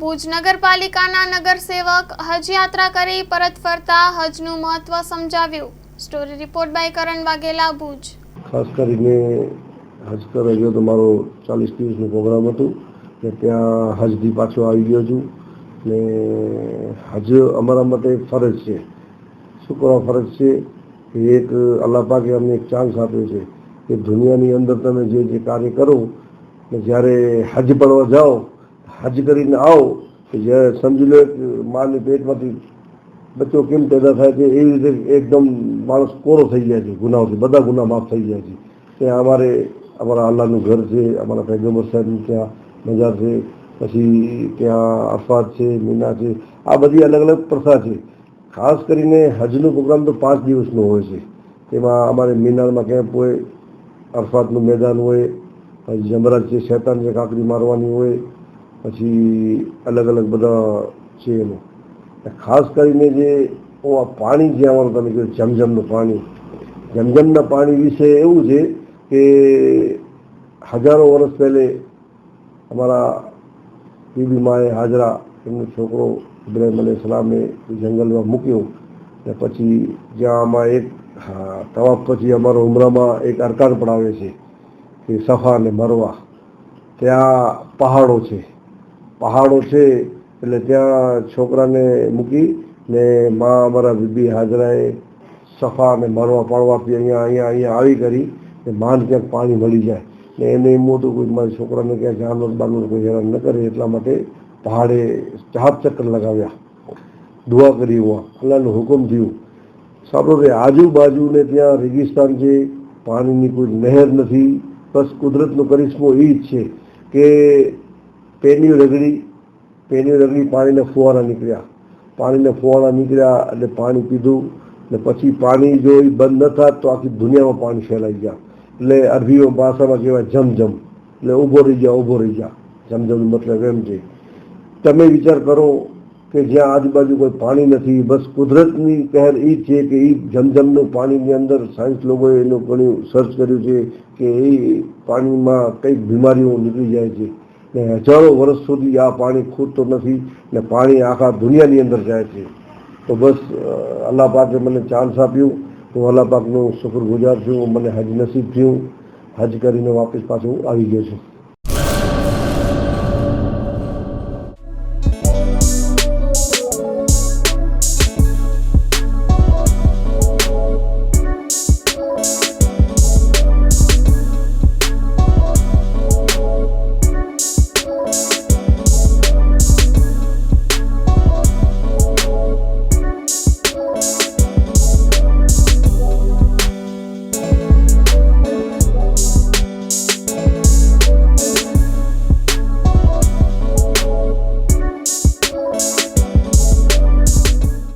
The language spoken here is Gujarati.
ભુજ નગરપાલિકાના નગરસેવક હજ યાત્રા કરી પરત ફરતા હજનું મહત્વ સમજાવ્યું। સ્ટોરી રિપોર્ટ બાય કરણ વાઘેલા, ભુજ। ખાસ કરીને હજ કરવા ગયો તો મારો 40 દિવસનો પ્રોગ્રામ હતો ને ત્યાં હજથી પાછો આવી ગયો છું ને હજ અમારા માટે ફરજ છે। શું કરવા ફરજ છે કે એક અલ્લાહ પાકે અમને એક ચાન્સ આપ્યો છે કે દુનિયાની અંદર તમે જે કાર્ય કરો ને જ્યારે હજ પડવા જાઓ, હજ કરીને આવો તો જ્યારે સમજી લો કે માની પેટમાંથી બચ્ચો કેમ પેદા થાય છે એવી રીતે એકદમ માણસ કોરો થઈ જાય છે ગુનાઓથી, બધા ગુના માફ થઈ જાય છે। ત્યાં અમારા અલ્લાહનું ઘર છે, અમારા પૈગંબર સાહેબનું ત્યાં મજાર છે, પછી ત્યાં અરફાત છે, મીના છે, આ બધી અલગ અલગ પ્રથા છે। ખાસ કરીને હજનો પ્રોગ્રામ તો 5 દિવસનો હોય છે। તેમાં અમારે મીનારમાં કેમ્પ હોય, અરફાતનું મેદાન હોય, પછી જમરાજ છે, શૈતાન છે, કાંકરી મારવાની હોય, પછી અલગ અલગ બધા છે એનું। ખાસ કરીને જે પાણી જે અમારું તમે કહ્યું જમજમનું પાણી, જમજમના પાણી વિશે એવું છે કે હજારો વર્ષ પહેલે અમારા બીબી માએ હાજરા એમનો છોકરો ઇબ્રાહિમ અલૈહિસ્સલામે જંગલમાં મૂક્યો ને પછી જ્યાં આમાં એક તવાફ પછી અમારો ઉમરામાં એક અરકાન પણ આવે છે કે સફા અને મરવા, ત્યાં પહાડો છે એટલે ત્યાં છોકરાને મૂકી ને માં અમારા બીબી હાજરાએ સફા અને મરવા પાડવાથી અહીંયા આવી કરી ને માન ક્યાંક પાણી મળી જાય ને એને એમ હતું કોઈ મારા છોકરાને ક્યાંક જાનવર બાનવર કોઈ હેરાન ન કરે એટલા માટે પહાડે 4 ચક્કર લગાવ્યા, દુઆ કરી, અલ્લાહનું હુકમ થયું। સાંભળો કે આજુબાજુને ત્યાં રેગિસ્તાન છે, પાણીની કોઈ નહેર નથી, બસ કુદરતનો કરિશ્મો એ જ છે કે પેનીઓ રગડી પાણીના ફુવારા નીકળ્યા એટલે પાણી પીધું ને પછી પાણી જો એ બંધ ન થાત તો આખી દુનિયામાં પાણી ફેલાઈ ગયા એટલે અરબીઓ ભાષામાં કહેવાય જમજમ, એટલે ઊભો રહી જા। જમજમનો મતલબ એમ છે। તમે વિચાર કરો કે જ્યાં આજુબાજુ કોઈ પાણી નથી, બસ કુદરતની કહેર એ છે કે એ જમજમનું પાણીની અંદર સાયન્સ લોકોએ એનું ઘણું સર્ચ કર્યું છે કે એ પાણીમાં કંઈક બીમારીઓ નીકળી જાય છે ને હજારો વર્ષ સુધી આ પાણી ખૂટતો નથી ને પાણી આખા દુનિયાની અંદર જાય છે। તો બસ અલ્લાહ પાકે મને ચાન્સ આપ્યું, હું અલ્લાહ પાકનો શુક્રગુજાર છું, મને હજ નસીબ થયું, હજ કરીને વાપસ પાછું આવી ગયો છું।